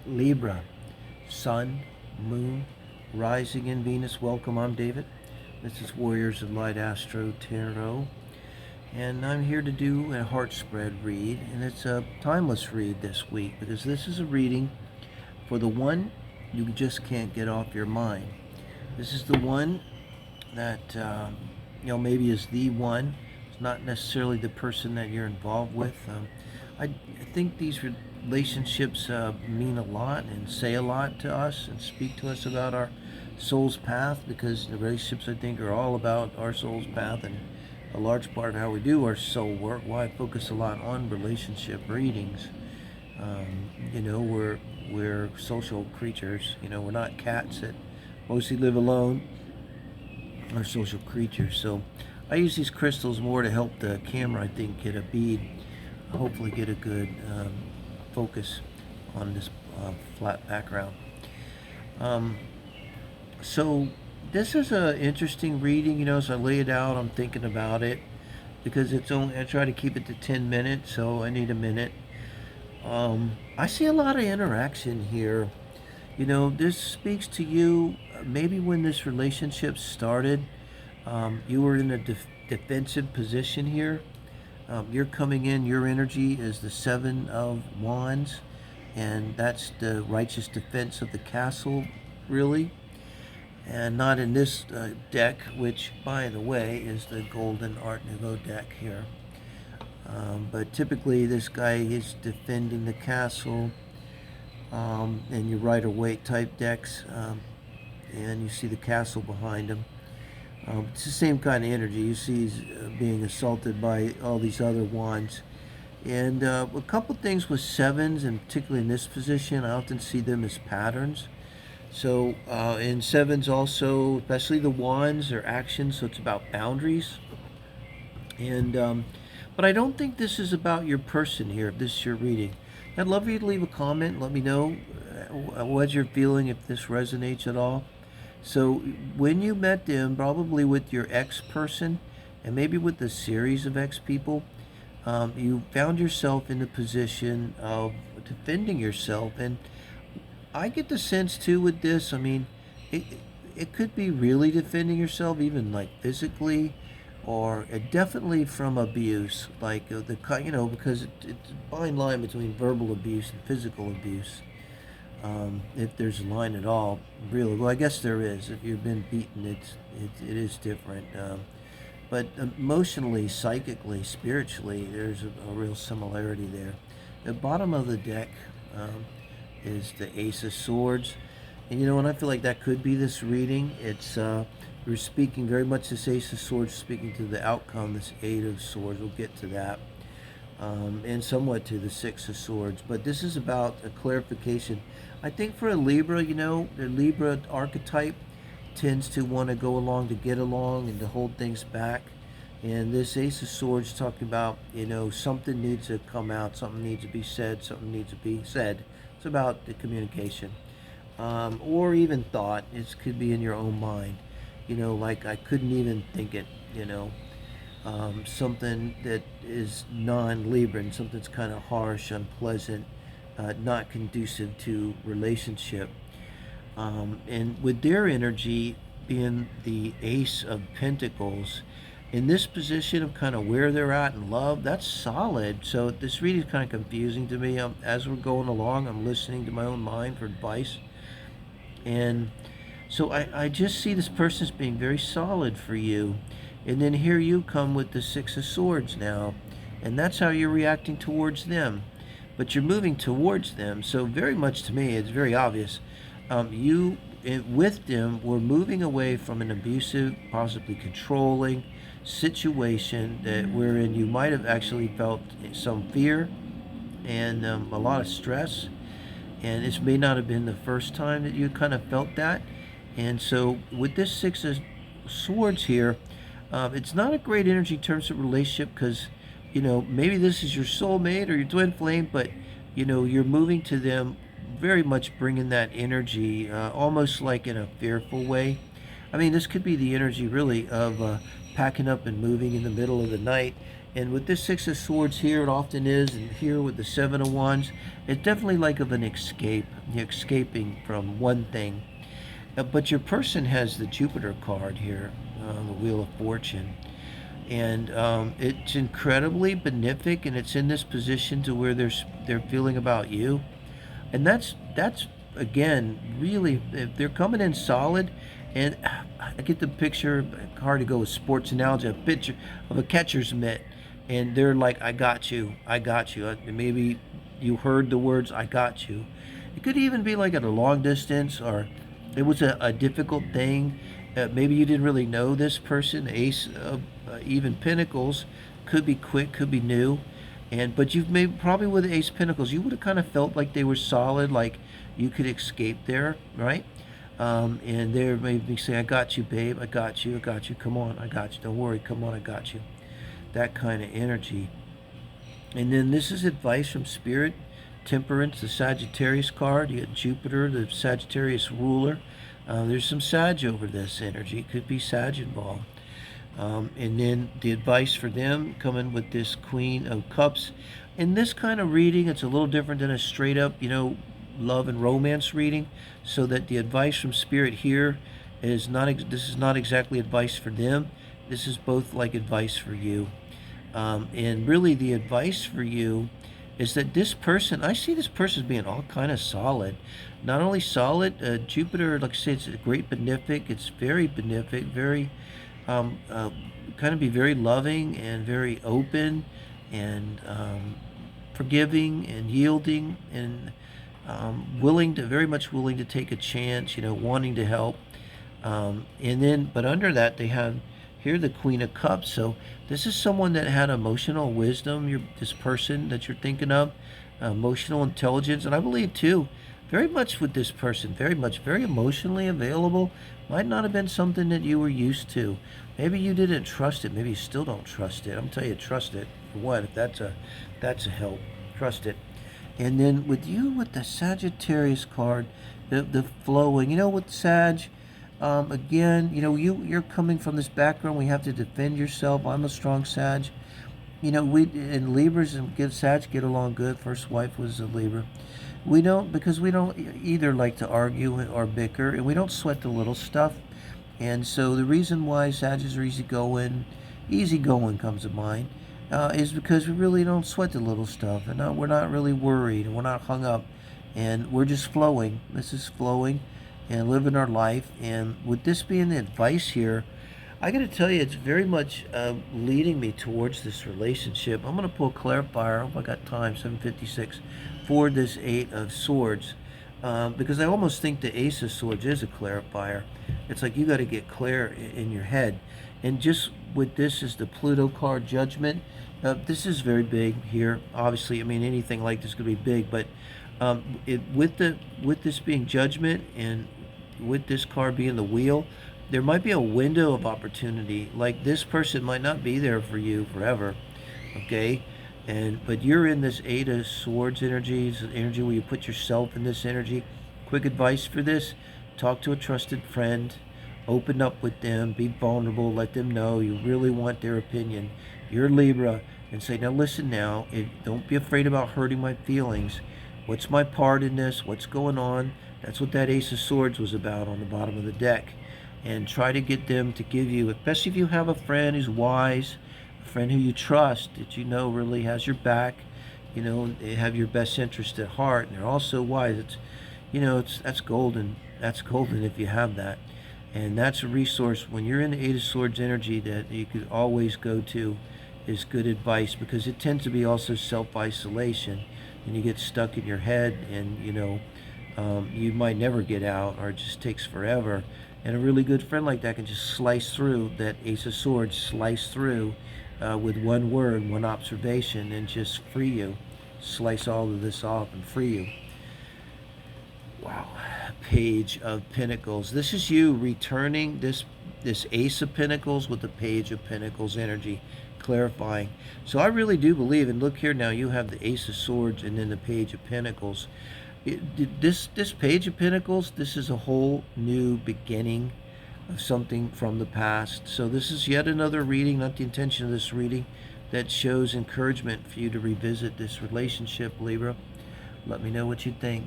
Libra, Sun, Moon, Rising in Venus. Welcome, I'm David. This is Warriors of Light Astro Tarot. And I'm here to do a heart spread read. And it's a timeless read this week because this is a reading for the one you just can't get off your mind. This is the one that, maybe is the one. It's not necessarily the person that you're involved with. I think these relationships mean a lot and say a lot to us and speak to us about our soul's path, because the relationships, I think, are all about our soul's path and a large part of how we do our soul work. Why I focus a lot on relationship readings. We're social creatures. We're not cats that mostly live alone. We're social creatures. So I use these crystals more to help the camera, I think, get a bead, hopefully get a good focus on this flat background. So this is an interesting reading. As I lay it out, I'm thinking about it because I try to keep it to 10 minutes, so I need a minute. I see a lot of interaction here. This speaks to you. Maybe when this relationship started, you were in a defensive position here. You're coming in, your energy is the Seven of Wands, and that's the righteous defense of the castle, really. And not in this deck, which, by the way, is the Golden Art Nouveau deck here. But typically this guy is defending the castle, and your Rider-Waite type decks, and you see the castle behind him. It's the same kind of energy. You see he's being assaulted by all these other wands. And a couple things with sevens, and particularly in this position, I often see them as patterns. So in sevens also, especially the wands, are actions, so it's about boundaries. And but I don't think this is about your person here, if this is your reading. I'd love for you to leave a comment. Let me know what you're feeling, if this resonates at all. So when you met them, probably with your ex-person, and maybe with a series of ex-people, you found yourself in the position of defending yourself. And I get the sense too with this, it could be really defending yourself, even like physically, or definitely from abuse, like because it's a fine line between verbal abuse and physical abuse. If there's a line at all, really. Well, I guess there is. If you've been beaten, it is different. But emotionally, psychically, spiritually, there's a real similarity there. The bottom of the deck is the Ace of Swords. And and I feel like that could be this reading. It's we're speaking very much this Ace of Swords, speaking to the outcome, this Eight of Swords. We'll get to that. And somewhat to the Six of Swords. But this is about a clarification. I think for a Libra, the Libra archetype tends to want to go along to get along and to hold things back. And this Ace of Swords talking about, something needs to come out, something needs to be said, something needs to be said. It's about the communication. Or even thought. It could be in your own mind. Like I couldn't even think it, something that is non-Libran, something that's kind of harsh, unpleasant, not conducive to relationship. And with their energy being the Ace of Pentacles, in this position of kind of where they're at in love, that's solid. So this reading is kind of confusing to me. As we're going along, I'm listening to my own mind for advice. And so I just see this person as being very solid for you. And then here you come with the Six of Swords now. And that's how you're reacting towards them. But you're moving towards them. So very much to me, it's very obvious. You, with them, were moving away from an abusive, possibly controlling situation wherein you might have actually felt some fear and a lot of stress. And this may not have been the first time that you kind of felt that. And so with this Six of Swords here, it's not a great energy in terms of relationship, because maybe this is your soulmate or your twin flame, but you're moving to them very much bringing that energy, almost like in a fearful way. This could be the energy really of packing up and moving in the middle of the night And with this Six of Swords here, it often is, and here with the Seven of Wands, it's definitely like of an escape. You're escaping from one thing. But your person has the Jupiter card here, the Wheel of Fortune. And it's incredibly benefic, and it's in this position to where they're feeling about you. And that's again really, if they're coming in solid. And I get the picture, hard to go with sports analogy, a picture of a catcher's mitt, and they're like, I got you, I got you. Maybe you heard the words, I got you. It could even be like at a long distance, or it was a difficult thing. Maybe you didn't really know this person. Ace of even Pentacles could be quick, could be new. And but you've made probably with the Ace Pentacles, you would have kind of felt like they were solid, like you could escape there, right? And they're maybe saying, I got you, babe, I got you, I got you, come on, I got you, don't worry, come on, I got you. That kind of energy. And then this is advice from Spirit, Temperance, the Sagittarius card. You got Jupiter, the Sagittarius ruler. There's some Sag over this energy. It could be Sag involved. And then the advice for them coming with this Queen of Cups. In this kind of reading, it's a little different than a straight up, love and romance reading. So that the advice from Spirit here is not, this is not exactly advice for them. This is both like advice for you. And really the advice for you is that this person, I see this person as being all kind of solid. Not only solid, Jupiter, like I say, it's a great benefic. It's very benefic, very, kind of be very loving and very open and forgiving and yielding and very much willing to take a chance, wanting to help. And then, but under that, they have here the Queen of Cups. So this is someone that had emotional wisdom. This person that you're thinking of, emotional intelligence, and I believe too, very much with this person, very emotionally available. Might not have been something that you were used to. Maybe you didn't trust it. Maybe you still don't trust it. I'm telling you, trust it. For what? If that's a help. Trust it. And then with you, with the Sagittarius card, the flowing, with Sag. Again, you're coming from this background. We have to defend yourself. I'm a strong Sag. We in Libras and Sag get along good. First wife was a Libra. We don't, because we don't either like to argue or bicker, and we don't sweat the little stuff. And so the reason why Sagittarius are easygoing comes to mind, is because we really don't sweat the little stuff, and we're not really worried, and we're not hung up, and we're just flowing. This is flowing and living our life. And with this being the advice here, I got to tell you, it's very much leading me towards this relationship. I'm going to pull a clarifier. I hope I got time, 7:56, for this Eight of Swords. Because I almost think the Ace of Swords is a clarifier. It's like you got to get clear in your head. And just with this is the Pluto card, Judgment. This is very big here. Obviously, anything like this could be big, but with this being Judgment and with this card being the Wheel, there might be a window of opportunity. Like this person might not be there for you forever, okay? But you're in this Eight of Swords energy. It's an energy where you put yourself in this energy. Quick advice for this: talk to a trusted friend, open up with them, be vulnerable, let them know you really want their opinion. You're Libra, and say, now listen, don't be afraid about hurting my feelings. What's my part in this? What's going on? That's what that Ace of Swords was about on the bottom of the deck. And try to get them to give you, especially if you have a friend who's wise, a friend who you trust, that really has your back, they have your best interest at heart, and they're also wise. That's golden. That's golden if you have that. And that's a resource when you're in the Eight of Swords energy that you could always go to, is good advice, because it tends to be also self-isolation, and you get stuck in your head, and you might never get out, or it just takes forever. And a really good friend like that can just slice through that Ace of Swords, slice through with one word, one observation, and just free you. Slice all of this off and free you. Wow. Page of Pentacles. This is you returning this Ace of Pentacles with the Page of Pentacles energy, clarifying. So I really do believe, and look here now, you have the Ace of Swords and then the Page of Pentacles. This Page of Pentacles, this is a whole new beginning of something from the past. So this is yet another reading, not the intention of this reading, that shows encouragement for you to revisit this relationship, Libra. Let me know what you think.